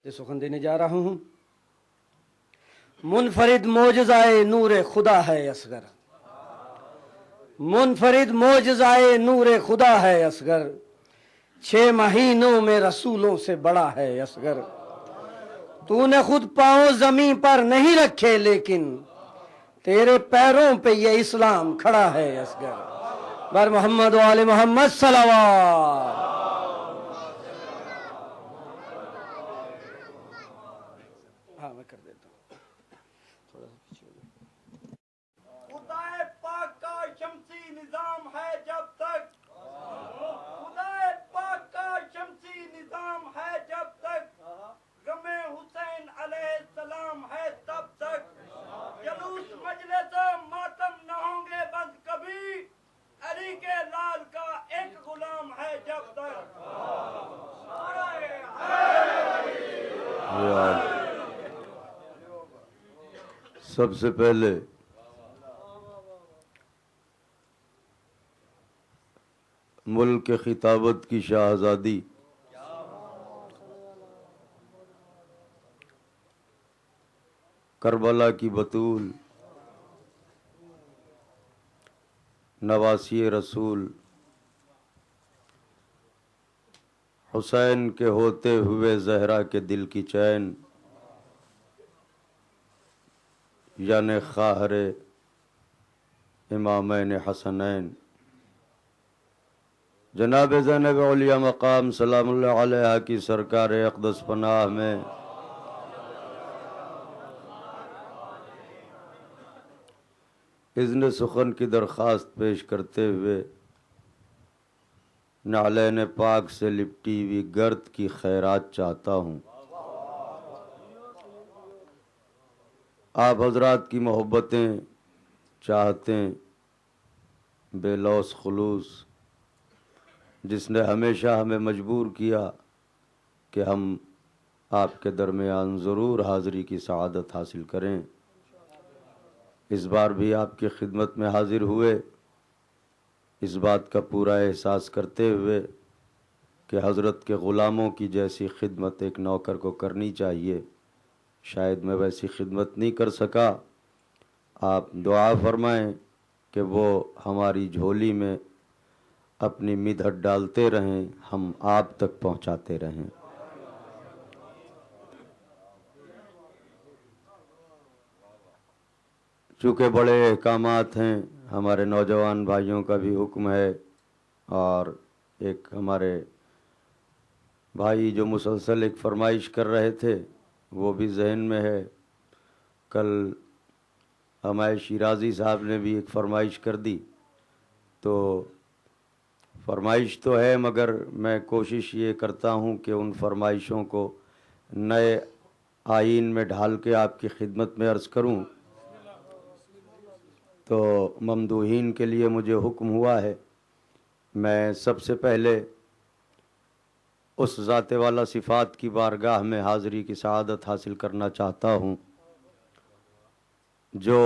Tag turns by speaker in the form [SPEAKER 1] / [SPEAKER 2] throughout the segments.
[SPEAKER 1] سخن دینے جا رہا ہوں۔ منفرد معجزائے نور خدا ہے اصغر، منفرد معجزائے نور خدا ہے اصغر، 6 مہینوں میں رسولوں سے بڑا ہے اصغر۔ تو نے خود پاؤں زمین پر نہیں رکھے لیکن تیرے پیروں پہ یہ اسلام کھڑا ہے اصغر۔ بر محمد و آل محمد صلوات۔ ہاں میں کر دیتا ہوں تھوڑا سا پیچھے ہو جائے۔
[SPEAKER 2] خدائے پاک کا شمسی نظام ہے جب تک، خدائے پاک کا شمسی نظام ہے جب تک، غم حسین علیہ السلام ہے تب تک، جلوس مجلس ماتم نہ ہوں گے بند کبھی، علی کے لال کا ایک غلام ہے جب تک۔
[SPEAKER 3] سب سے پہلے ملک کے خطابت کی شاہزادی کربلا کی بطول، نواسی رسول، حسین کے ہوتے ہوئے زہرا کے دل کی چین، یعنی خواہر امامین حسنین جناب زینب علیہ مقام سلام اللہ علیہ کی سرکار اقدس پناہ میں اذن سخن کی درخواست پیش کرتے ہوئے نعلین پاک سے لپٹی ہوئی گرد کی خیرات چاہتا ہوں۔ آپ حضرات کی محبتیں، چاہتیں، بے لوث خلوص، جس نے ہمیشہ ہمیں مجبور کیا کہ ہم آپ کے درمیان ضرور حاضری کی سعادت حاصل کریں، اس بار بھی آپ کی خدمت میں حاضر ہوئے، اس بات کا پورا احساس کرتے ہوئے کہ حضرت کے غلاموں کی جیسی خدمت ایک نوکر کو کرنی چاہیے، شاید میں ویسی خدمت نہیں کر سکا۔ آپ دعا فرمائیں کہ وہ ہماری جھولی میں اپنی مدحت ڈالتے رہیں، ہم آپ تک پہنچاتے رہیں۔ چونکہ بڑے احکامات ہیں، ہمارے نوجوان بھائیوں کا بھی حکم ہے، اور ایک ہمارے بھائی جو مسلسل ایک فرمائش کر رہے تھے وہ بھی ذہن میں ہے۔ کل ہمارے شیرازی صاحب نے بھی ایک فرمائش کر دی، تو فرمائش تو ہے مگر میں کوشش یہ کرتا ہوں کہ ان فرمائشوں کو نئے آئین میں ڈھال کے آپ کی خدمت میں عرض کروں۔ تو ممدوحین کے لیے مجھے حکم ہوا ہے، میں سب سے پہلے اس ذات والا صفات کی بارگاہ میں حاضری کی سعادت حاصل کرنا چاہتا ہوں جو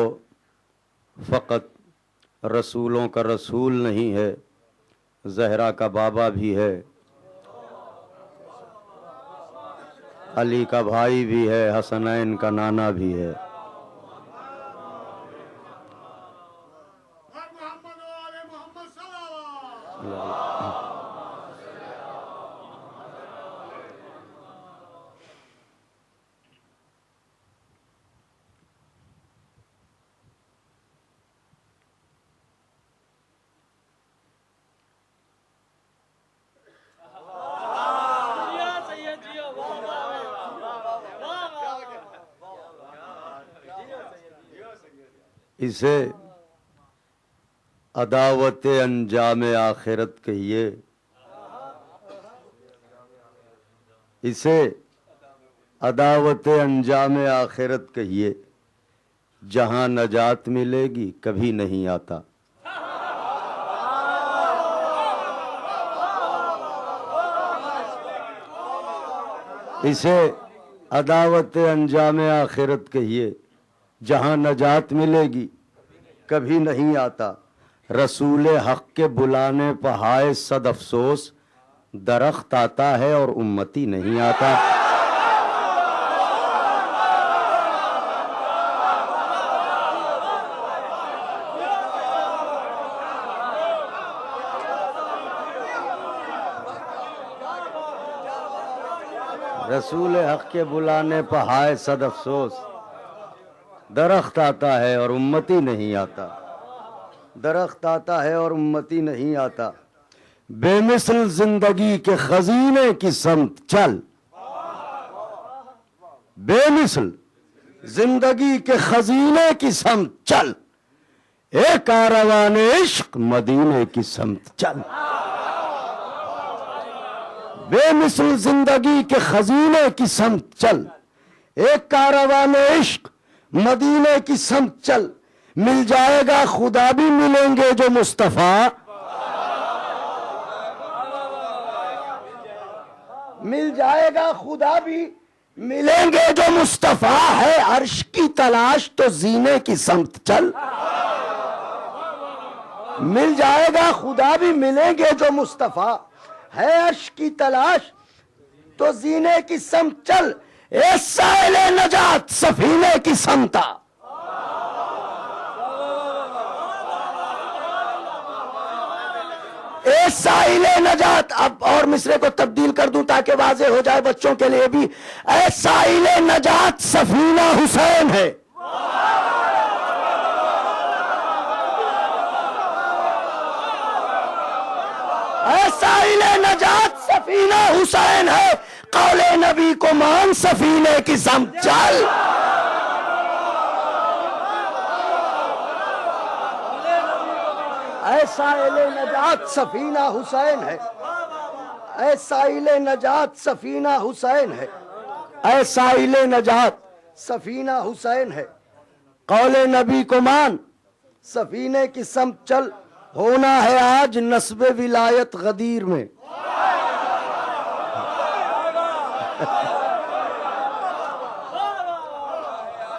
[SPEAKER 3] فقط رسولوں کا رسول نہیں ہے، زہرا کا بابا بھی ہے، علی کا بھائی بھی ہے، حسنین کا نانا بھی ہے۔ اسے عداوت انجام آخرت کہیے، اسے عداوت انجام آخرت کہیے، جہاں نجات ملے گی کبھی نہیں آتا۔ اسے عداوت انجام آخرت کہیے، جہاں نجات ملے گی کبھی نہیں آتا۔ رسول حق کے بلانے پہ ہائے صد افسوس، درخت آتا ہے اور امتی نہیں آتا۔ رسول حق کے بلانے پہ ہائے صد افسوس، درخت آتا ہے اور امتی نہیں آتا، درخت آتا ہے اور امتی نہیں آتا، بے مثل زندگی کے خزینے کی سمت چل، بے مثل زندگی کے خزینے کی سمت چل، اے کاروان عشق مدینے کی سمت چل، بے مثل زندگی کے خزینے کی سمت چل، ایک کاروان عشق مدینے کی سمت چل، مل جائے گا خدا بھی ملیں گے جو مصطفیٰ، مل جائے گا خدا بھی ملیں گے جو مصطفیٰ، ہے عرش کی تلاش تو زینے کی سمت چل، مل جائے گا خدا بھی ملیں گے جو مصطفیٰ، ہے عرش کی تلاش تو زینے کی سمت چل، اے سائل نجات سفینے کی سمتا، اے سائل نجات، اب اور مصرے کو تبدیل کر دوں تاکہ واضح ہو جائے بچوں کے لیے بھی، اے سائل نجات سفینہ حسین ہے، اے سائل نجات سفینہ حسین ہے، قول نبی کو مان سفینے کی سمت چل، اے سائل نجات سفینہ حسین ہے، اے سائل نجات سفینہ حسین ہے، اے سائل نجات سفینہ حسین ہے، قول نبی کو مان سفینے کی سمت چل، ہونا ہے آج نسب ولایت غدیر میں،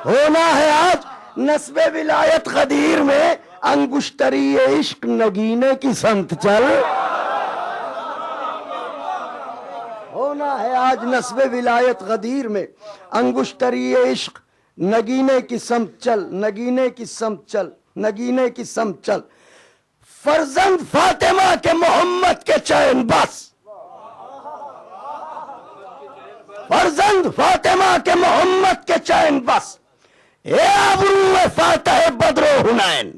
[SPEAKER 3] ہونا ہے آج نسب ولایت غدیر میں، انگشتری عشق نگینے کی سمت چل، ہونا ہے آج نسب ولایت غدیر میں، انگشتری عشق نگینے کی سمت چل، نگینے کی سمت چل، نگینے کی سمت چل، فرزند فاطمہ کے محمد کے چین بس، فرزند فاطمہ کے محمد کے چین بس، اے ابرو فاتح بدر و حنین،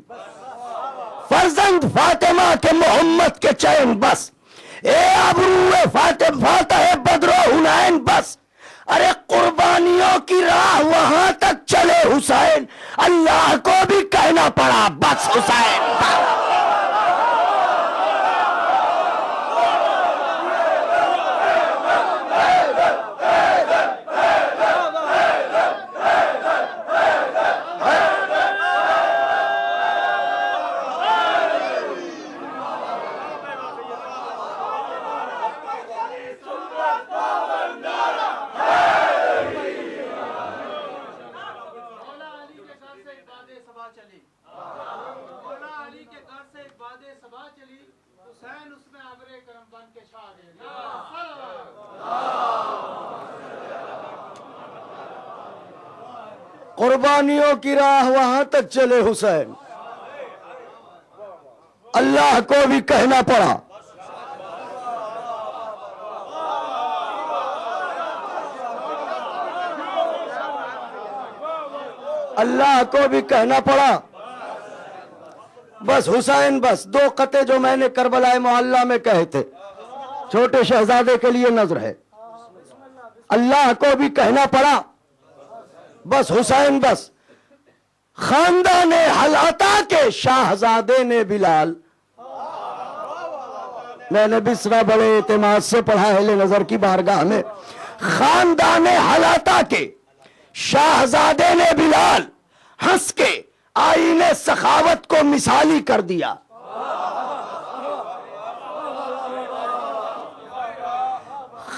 [SPEAKER 3] فرزند فاطمہ کے محمد کے چین بس، اے ابرو فاتح بدر و حنین بس، ارے قربانیوں کی راہ وہاں تک چلے حسین، اللہ کو بھی کہنا پڑا بس حسین، قربانیوں کی راہ وہاں تک چلے حسین، اللہ کو بھی کہنا پڑا، اللہ کو بھی کہنا پڑا، بس حسین بس، دو قطعے جو میں نے کربلا معلیٰ میں کہے تھے، چھوٹے شہزادے کے لیے نظر ہے، اللہ کو بھی کہنا پڑا بس حسین بس، خاندان حلاتا کے شاہزادے نے بلال، میں نے بسرا بڑے اعتماد سے پڑھا اہل نظر کی بارگاہ میں، خاندان حلاتا کے شاہزادے نے بلال ہنس کے آئین سخاوت کو مثالی کر دیا،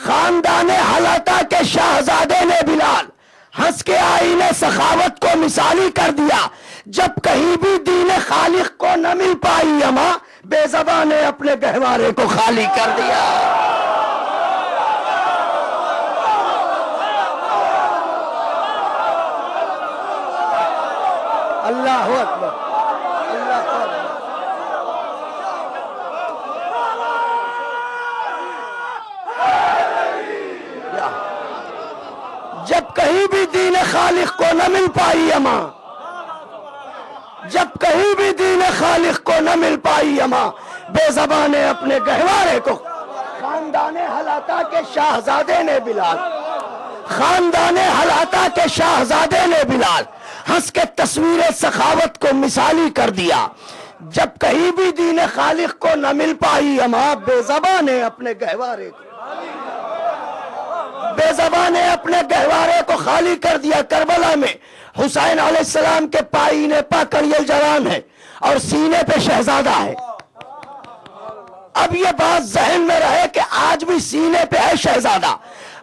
[SPEAKER 3] خاندان حلاتا کے شاہزادے نے بلال ہنس کے آئین سخاوت کو مثالی کر دیا، جب کہیں بھی دین خالق کو نہ مل پائی اما، بے زبان نے اپنے گہوارے کو خالی کر دیا، اللہ اکبر، اللہ اکبر،
[SPEAKER 1] جب کہیں بھی دین خالق کو نہ مل پائی اماں، جب کہیں بھی دین خالق کو نہ مل پائی اماں، بے زبان نے اپنے گہوارے کو، خاندان ہلاتا کے شاہزادے نے بلال، خاندان ہلاتا کے شاہزادے نے بلال ہنس کے تصویر سخاوت کو مثالی کر دیا۔ جب کہیں بھی دین خالق کو نہ مل پائی اماں، بے زبان نے اپنے گہوارے کو، بے زبان نے اپنے گہوارے کو خالی کر دیا۔ کربلا میں حسین علیہ السلام کے پائینے پا کڑیل جوان ہے اور سینے پہ شہزادہ ہے۔ اب یہ بات ذہن میں رہے کہ آج بھی سینے پہ ہے شہزادہ۔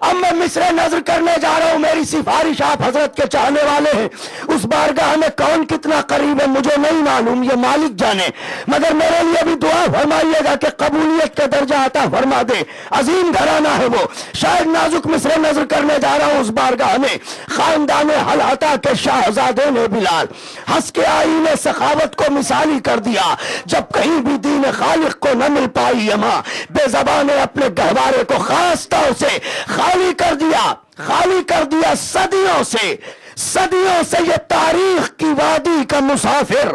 [SPEAKER 1] اب میں مصرع نظر کرنے جا رہا ہوں، میری سفارش آپ حضرت کے چاہنے والے ہیں، اس بارگاہ میں کون کتنا قریب ہے مجھے نہیں معلوم، یہ مالک جانے، مگر میرے لیے بھی دعا فرمائیے گا کہ قبولیت کا درجہ عطا فرما دے۔ عظیم گھرانہ ہے وہ، شاید نازک مصرع نظر کرنے جا رہا ہوں اس بارگاہ میں۔ خاندان ہلاتا کے شاہزادے نے بلال ہنس کے آئین سخاوت کو مثالی کر دیا۔ جب کہیں بھی دین خالق کو نہ مل پائی اماں، بے زبان نے اپنے گہوارے کو خاص طور سے خالی کر دیا، خالی کر دیا۔ صدیوں سے، صدیوں سے یہ تاریخ کی وادی کا مسافر،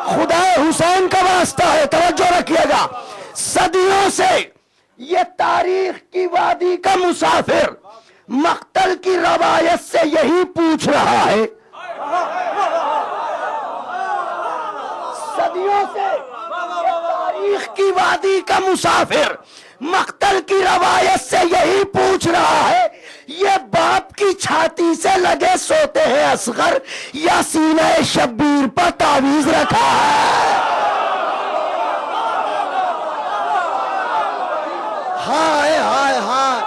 [SPEAKER 1] خدا حسین کا واسطہ ہے، توجہ رکھیے گا، صدیوں سے یہ تاریخ کی وادی کا مسافر مقتل کی روایت سے یہی پوچھ رہا ہے۔ صدیوں سے یہ تاریخ کی وادی کا مسافر مقتل کی روایت سے یہی پوچھ رہا ہے، یہ باپ کی چھاتی سے لگے سوتے ہیں اصغر یا سینہ شبیر پر تعویذ رکھا ہے؟ ہائے ہائے ہائے،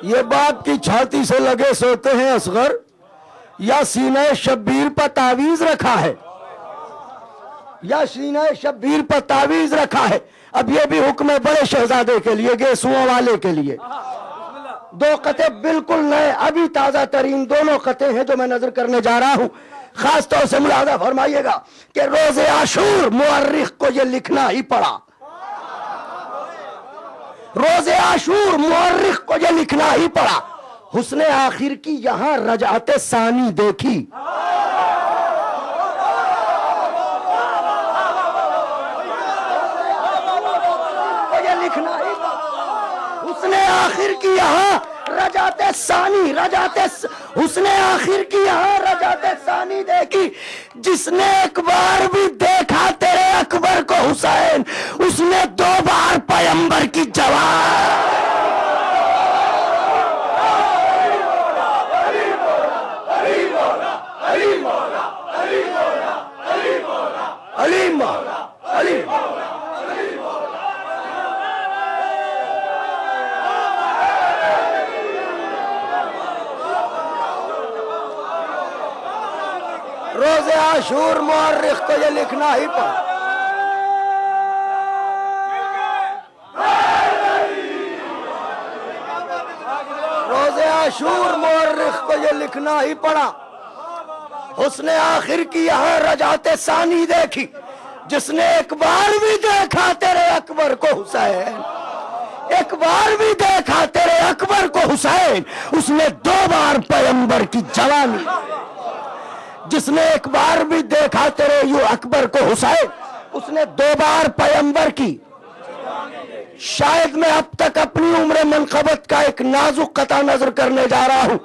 [SPEAKER 1] یہ باپ کی چھاتی سے لگے سوتے ہیں اصغر یا سینہ شبیر پر تعویذ رکھا ہے، یا سینہ شبیر پر تعویذ رکھا ہے۔ اب یہ بھی حکم ہے بڑے شہزادے کے لیے، گیسوؤں والے کے لیے۔ دو قطعے بالکل نئے، ابھی تازہ ترین دونوں قطعے ہیں جو میں نظر کرنے جا رہا ہوں۔ خاص طور سے ملاحظہ فرمائیے گا کہ روز عاشور مورخ کو یہ لکھنا ہی پڑا، روز عاشور مورخ کو یہ لکھنا ہی پڑا۔ حسن آخر کی یہاں رجعت ثانی دیکھی، یہ لکھنا ہی پڑا۔ حسن آخر کی یہاں رجعت ثانی، حسن آخر کی یہاں رجعت ثانی دیکھی۔ جس نے ایک بار بھی دیکھا تیرے اکبر کو حسین، اس نے دو بار پیمبر کی جوان۔ علی مولا، علی مولا۔ روز عاشور مورخ کو یہ لکھنا ہی پڑا۔ روز عاشور مورخ کو یہ لکھنا ہی پڑا۔ حسن آخر کی یہاں رجعت ثانی دیکھی۔ جس نے ایک بار بھی دیکھا تیرے اکبر کو حسین، ایک بار بھی دیکھا تیرے اکبر کو حسین، اس نے دو بار پیمبر کی جوانی۔ جس نے ایک بار بھی دیکھا تیرے یوں اکبر کو حسین، اس نے دو بار پیمبر کی۔ شاید میں اب تک اپنی عمر منقبت کا ایک نازک قطع نظر کرنے جا رہا ہوں۔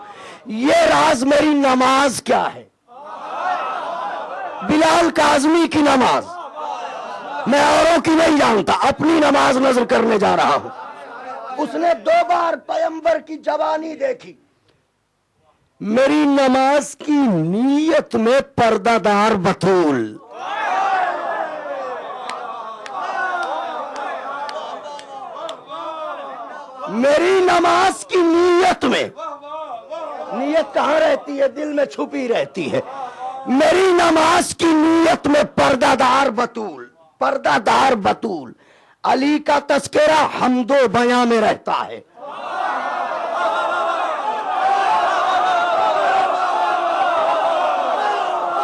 [SPEAKER 1] یہ راز میری نماز کیا ہے، بلال کاظمی کی نماز، میں اوروں کی نہیں جانتا، اپنی نماز نظر کرنے جا رہا ہوں۔ اس نے دو بار پیمبر کی جوانی دیکھی۔ میری نماز کی نیت میں پردہ دار بطول، میری نماز کی نیت میں، نیت کہاں رہتی ہے؟ دل میں چھپی رہتی ہے۔ میری نماز کی نیت میں پردہ دار بطول، پردہ دار بطول، علی کا تذکرہ حمد و بیاں میں رہتا ہے۔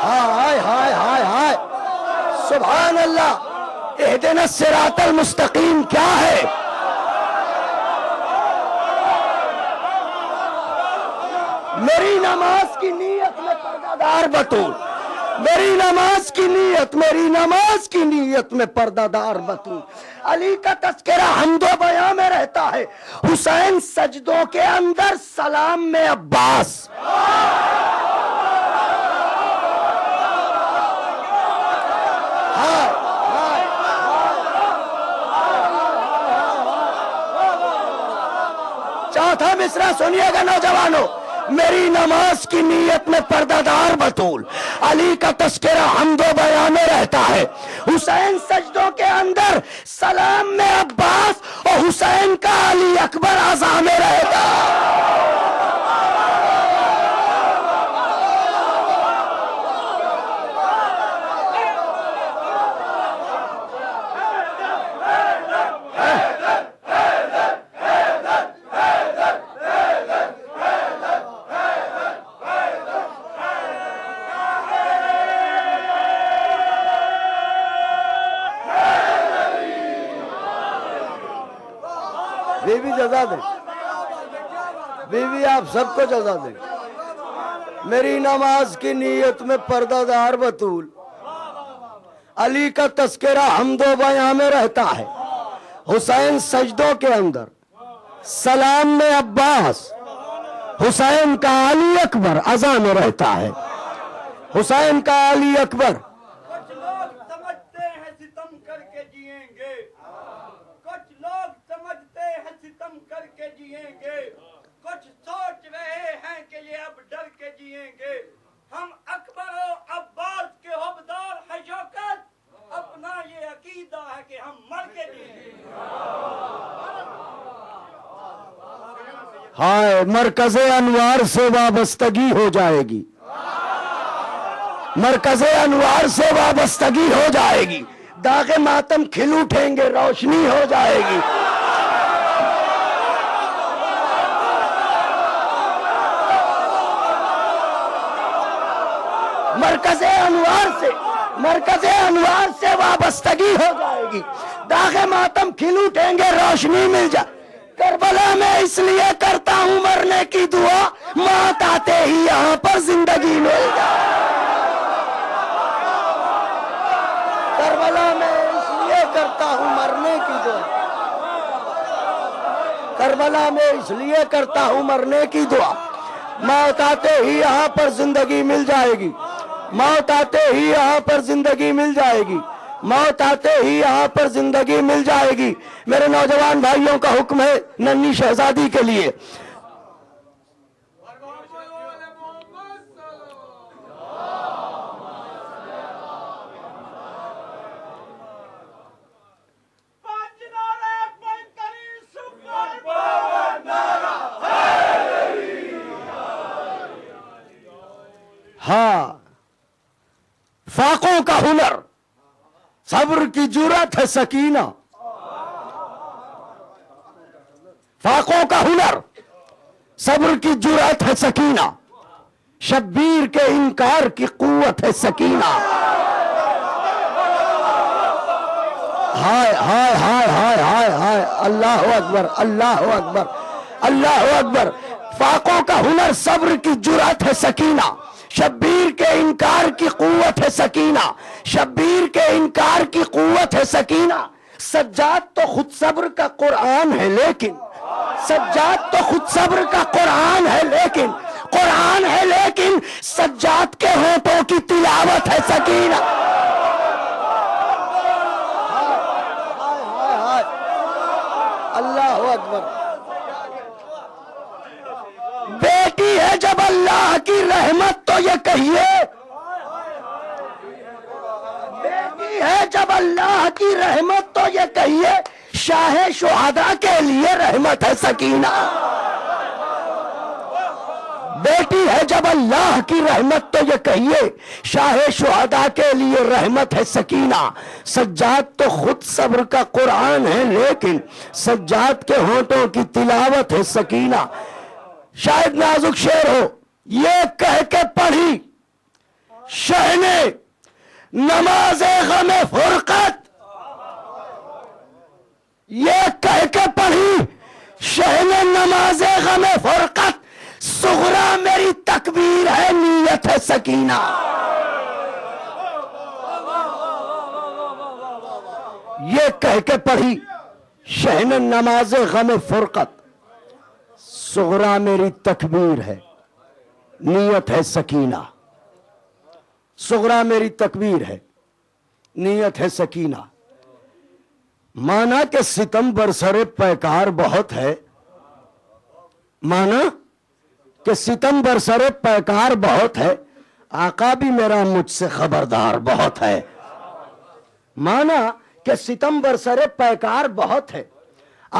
[SPEAKER 1] ہائے ہائے ہائے ہائے، سبحان اللہ، اہدنا الصراط المستقیم کیا ہے؟ میری نماز کی نیت میں پردہ دار بطول، میری نماز کی نیت، میری نماز کی نیت میں پردہ دار بطول، علی کا تذکرہ حمد و بیاں میں رہتا ہے، حسین سجدوں کے اندر، سلام میں عباس۔ چوتھا مصرع سنیے گا نوجوانوں، میری نماز کی نیت میں پردہ دار بطول، علی کا تذکرہ حمد و بیاں میں رہتا ہے، حسین سجدوں کے اندر، سلام میں عباس، اور حسین کا علی اکبر اعضاء میں رہتا ہے۔ بیوی جزا دیں، بیوی آپ سب کو جزا دیں۔ میری نماز کی نیت میں پردہ دار بطول، علی کا تذکرہ حمد و بیاں میں رہتا ہے، حسین سجدوں کے اندر، سلام میں عباس، حسین کا علی اکبر اذان میں رہتا ہے، حسین کا علی اکبر۔
[SPEAKER 2] کچھ لوگ سمجھتے ہیں ستم کر کے جئیں گے، کچھ لوگ سمجھتے ہیں ستم کر کے جئیں گے، کچھ سوچ رہے ہیں کہ یہ اب ڈر کے جئیں گے۔ ہم اکبر و عباس کے حبدار ہیں شوکت، اپنا یہ عقیدہ ہے کہ ہم مر کے جئیں گے۔
[SPEAKER 1] ہائے مرکز انوار سے وابستگی ہو جائے گی، مرکز انوار سے وابستگی ہو جائے گی، داغ ماتم کھل اٹھیں گے، روشنی ہو جائے گی۔ مرکز انوار سے وابستگی ہو جائے گی، داغ ماتم کھل اٹھیں گے، روشنی مل جائے۔ کربلا میں اس لیے کرتا ہوں مرنے کی دعا، موت آتے ہی یہاں پر زندگی مل جائے۔ کربلا میں اس لیے کرتا ہوں مرنے کی دعا، کربلا میں اس لیے کرتا ہوں مرنے کی دعا، موت آتے ہی یہاں پر زندگی مل جائے گی، موت آتے ہی یہاں پر زندگی مل جائے گی، موت آتے ہی یہاں پر زندگی مل جائے گی۔ میرے نوجوان بھائیوں کا حکم ہے ننھی شہزادی کے لیے، ہاں فاقوں کا ہنر، صبر کی جرأت ہے سکینہ، فاقوں کا ہنر، صبر کی جرأت ہے سکینہ، شبیر کے انکار کی قوت ہے سکینہ۔ ہائے ہائے ہائے ہائے ہائے ہائے، اللہ اکبر اللہ اکبر اللہ اکبر۔ فاقوں کا ہنر، صبر کی جرأت ہے سکینہ، شبیر کے انکار کی قوت ہے سکینہ، شبیر کے انکار کی قوت ہے سکینہ۔ سجاد تو خود صبر کا قرآن ہے لیکن، سجاد تو خود صبر کا قرآن ہے لیکن، قرآن ہے لیکن سجاد کے ہونٹوں کی تلاوت ہے سکینہ۔ اللہ اکبر۔ بیٹی ہے جب اللہ کی رحمت تو یہ کہیے، بیٹی ہے جب اللہ کی رحمت تو یہ کہیے، شاہ شہداء کے لیے رحمت ہے سکینہ۔
[SPEAKER 4] بیٹی ہے جب اللہ کی رحمت تو یہ کہیے شاہ شہداء کے لیے رحمت ہے سکینہ. سجاد تو خود صبر کا قرآن ہے لیکن سجاد کے ہونٹوں کی تلاوت ہے سکینہ. شاید نازک شعر ہو. یہ کہہ کے پڑھی شہ نے نماز غم فرقت، یہ کہہ کے پڑھی شہ نے نماز غم فرقت، صغرا میری تکبیر ہے نیت ہے سکینہ. یہ کہہ کے پڑھی شہ نے نماز غم فرقت، صغرا میری تکبیر ہے نیت ہے سکینہ. صغرا میری تکبیر ہے نیت ہے سکینہ. مانا کہ ستم برسر پیکار بہت ہے، مانا کہ ستم برسر پیکار بہت ہے، آقا بھی میرا مجھ سے خبردار بہت ہے. مانا کہ ستم برسر پیکار بہت ہے،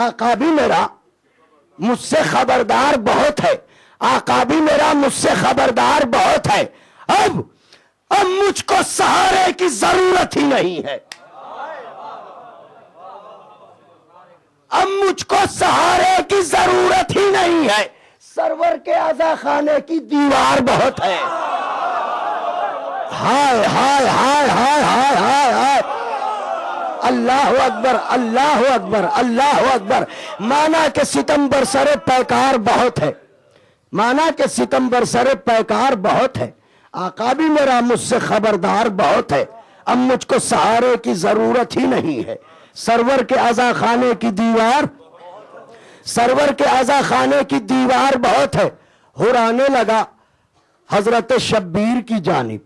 [SPEAKER 4] آقا بھی میرا مجھ سے خبردار بہت ہے، آقا بھی میرا مجھ سے خبردار بہت ہے. اب مجھ کو سہارے کی ضرورت ہی نہیں ہے، اب مجھ کو سہارے کی ضرورت ہی نہیں ہے، سرور کے عزا خانے کی دیوار بہت ہے. ہائے ہائے ہائے ہائے ہائے ہائے ہائے، اللہ اکبر اللہ اکبر اللہ اکبر. مانا کہ ستم برسر پیکار بہت ہے، مانا کہ ستم برسر پیکار بہت ہے، آقا بھی میرا مجھ سے خبردار بہت ہے. اب مجھ کو سہارے کی ضرورت ہی نہیں ہے، سرور کے عزا خانے کی دیوار، سرور کے عزا خانے کی دیوار بہت ہے. ہرانے لگا حضرت شبیر کی جانب،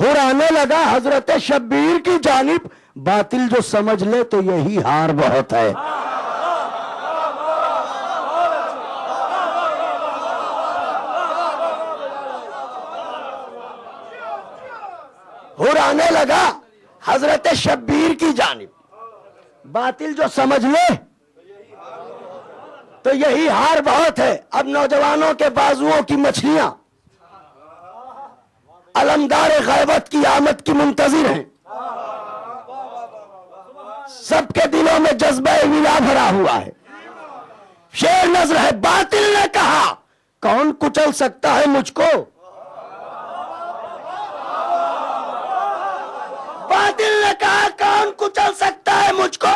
[SPEAKER 4] ہرانے لگا حضرت شبیر کی جانب، باطل جو سمجھ لے تو یہی ہار بہت ہے. ہرانے لگا حضرت شبیر کی جانب، باطل جو سمجھ لے تو یہی ہار بہت ہے. اب نوجوانوں کے بازوؤں کی مچھلیاں علمدار غیبت کی آمد کی منتظر ہیں، سب کے دلوں میں جذبہ ولا بھرا ہوا ہے. شعر نظر ہے. باطل نے کہا کون کچل سکتا ہے مجھ کو، باطل نے کہا کون کچل سکتا ہے مجھ کو،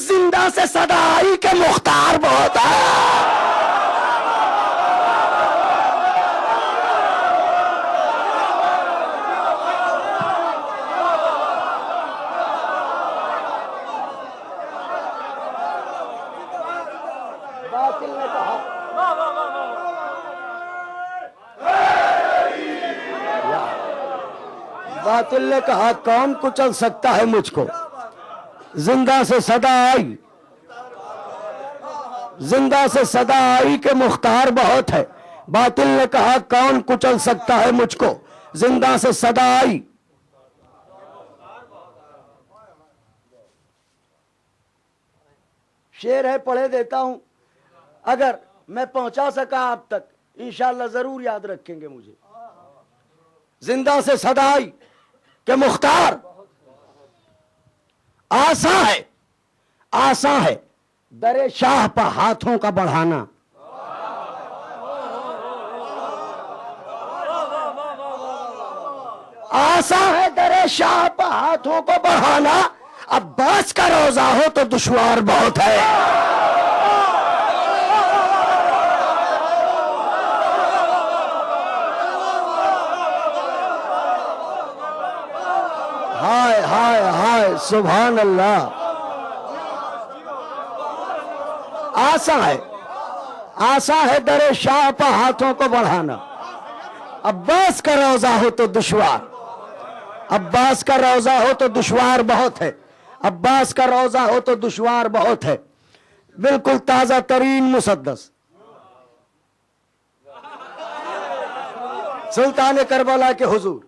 [SPEAKER 4] زندہ سے صدا آئی کہ مختار بہت ہے. باطل نے کہا باطل نے کہا کون کچل سکتا ہے مجھ کو، زندہ سے صدا آئی، زندہ سے صدا آئی کہ مختار بہت ہے. باطل نے کہا کون کچل سکتا ہے مجھ کو، زندہ سے صدا آئی. شعر ہے پڑھے دیتا ہوں، اگر میں پہنچا سکا آپ تک انشاءاللہ ضرور یاد رکھیں گے مجھے. زندہ سے صدا آئی کہ مختار، آساں ہے آساں ہے در شاہ پر ہاتھوں کا بڑھانا، آساں ہے در شاہ پر ہاتھوں کو بڑھانا، عباس کا روزہ ہو تو دشوار بہت ہے. ہائے ہائے ہائے سبحان اللہ. آساں ہے آساں ہے در شاہ پر ہاتھوں کو بڑھانا، عباس کا روزہ ہو تو دشوار، عباس کا روزہ ہو تو دشوار بہت ہے، عباس کا روزہ ہو تو دشوار بہت ہے. بالکل تازہ ترین مسدس سلطان کربلا کے حضور.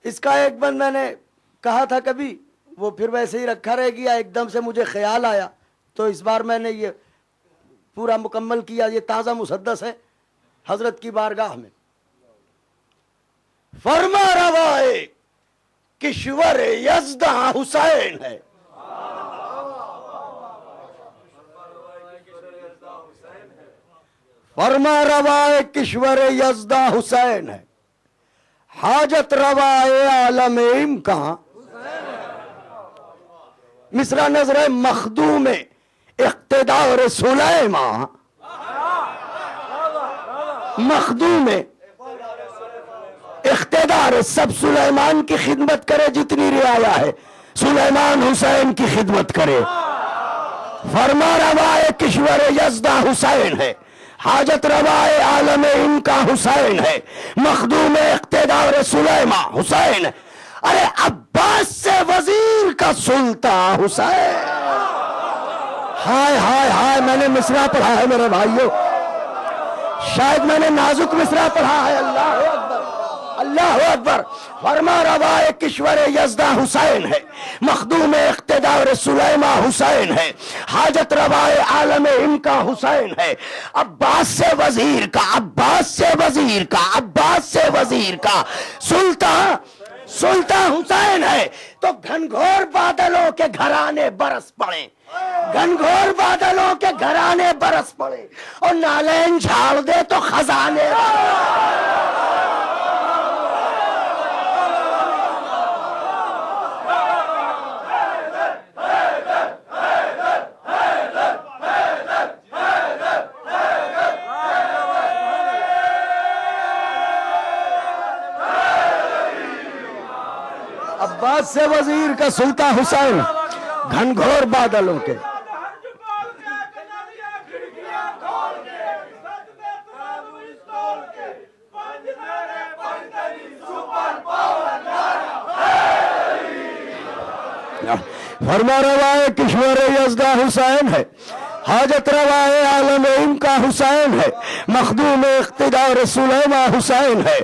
[SPEAKER 4] اس کا ایک بند میں نے کہا تھا کبھی، وہ پھر ویسے ہی رکھا رہ گیا، ایک دم سے مجھے خیال آیا تو اس بار میں نے یہ پورا مکمل کیا. یہ تازہ مسدس ہے حضرت کی بارگاہ میں. فرما روائے کشور یزداں حسین ہے. فرما روائے کشور یزداں حسین ہے. حاجت روائے عالم امکان. مصرع نظر مخدوم اقتدار سلیمان. مخدوم اقتدار سب سلیمان کی خدمت کرے جتنی رعایا ہے, سلیمان حسین کی خدمت کرے. فرما روائے کشور یزداں حسین ہے. حاجت روائے عالم ان کا حسین ہے. مخدوم اقتدار سلیمان حسین ہے. ارے عباس سے وزیر کا سلطان حسین. ہائے ہائے ہائے, میں نے مصرع پڑھا ہے میرے بھائیوں, شاید میں نے نازک مصرع پڑھا ہے. اللہ اکبر اللہ اکبر. فرما روائے کشور یزداں حسین ہے. مخدوم اقتدار سلیمان حسین ہے. حاجت روائے عالم ان کا حسین ہے. عباس سے وزیر کا, عباس سے وزیر کا, عباس سے وزیر کا سلطان حسین ہے. تو گھنگھور بادلوں کے گھرانے برس پڑے, گھنگھور بادلوں کے گھرانے برس پڑے, اور نالین جھاڑ دے تو خزانے. عباس سے وزیر کا سلطان حسین, گھنگھور بادلوں کے. فرما روائے کشور یزداں حسین ہے. حاجت روائے عالم ان کا حسین ہے. مخدوم اقتدار سلیمان حسین ہے.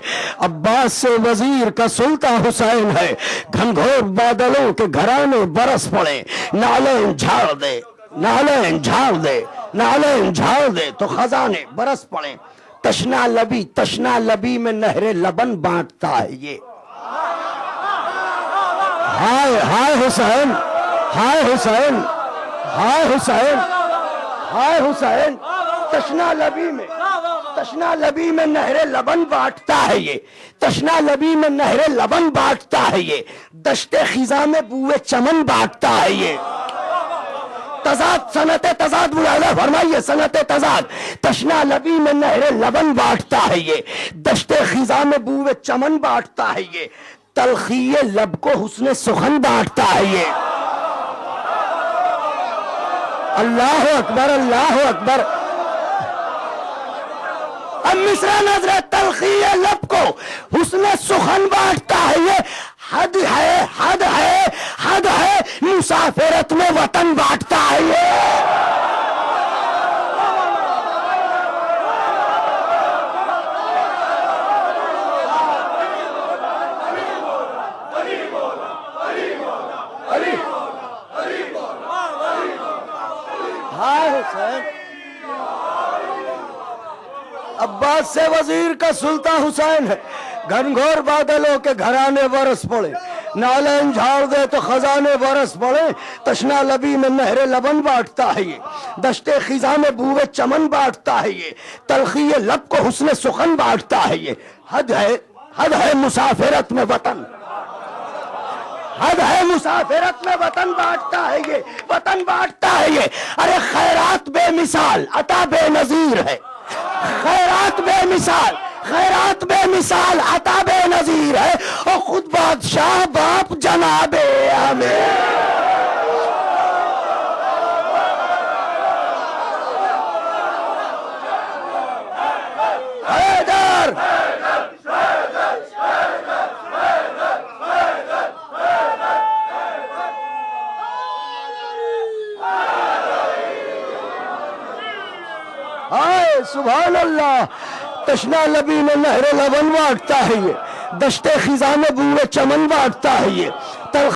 [SPEAKER 4] عباس سے وزیر کا سلطان حسین ہے. گھنگھور بادلوں کے گھرانے برس پڑے, نالین جھاڑ دے, نالین جھاڑ دے, نالین جھاڑ دے تو خزانے برس پڑے. تشنا لبی میں نہر لبن بانٹتا ہے یہ. ہائے ہائے حسین, ہائے حسین, ہائے حسین, ہائے حسین. تشنا لبی میں نہر لبن بانٹتا ہے یہ. تشنا لبی میں نہر لبن بانٹتا ہے یہ. دشت خزاں میں بوئے چمن بانٹتا ہے یہ. تضاد, صنعت تضاد ملاحظہ فرمائیے, صنعت تضاد. تشنا لبی میں نہر لبن بانٹتا ہے یہ. دشت خزاں میں بوئے چمن بانٹتا ہے یہ. تلخی لب کو حسن سخن بانٹتا ہے یہ. اللہ اکبر اللہ اکبر. اب مصرع نظر تلخی لب کو حسن سخن بانٹتا ہے یہ. حد ہے حد ہے حد ہے, مسافرت میں وطن بانٹتا ہے یہ. عباس سے وزیر کا سلطان حسین ہے. گھنگھور بادلوں کے گھرانے برس پڑے, نالین جھاڑ دے تو خزانے برس پڑے. تشنا لبی میں نہر لبن بانٹتا ہے یہ. دشت خزاں میں بوئے چمن بانٹتا ہے یہ. تلخی لب کو حسن سخن بانٹتا ہے یہ. حد ہے مسافرت میں وطن, حد ہے مسافرت میں وطن بانٹتا ہے یہ, وطن بانٹتا ہے یہ. ارے خیرات بے مثال عطا بے نظیر ہے. خیرات بے مثال, خیرات بے مثال عطا بے نظیر ہے. اور خود بادشاہ باپ جناب امیر. حیدر سبحان اللہ. تشنا لبی میں نہر لبن بانٹتا ہے یہ. دشت خزاں میں بوئے چمن بانٹتا ہے یہ.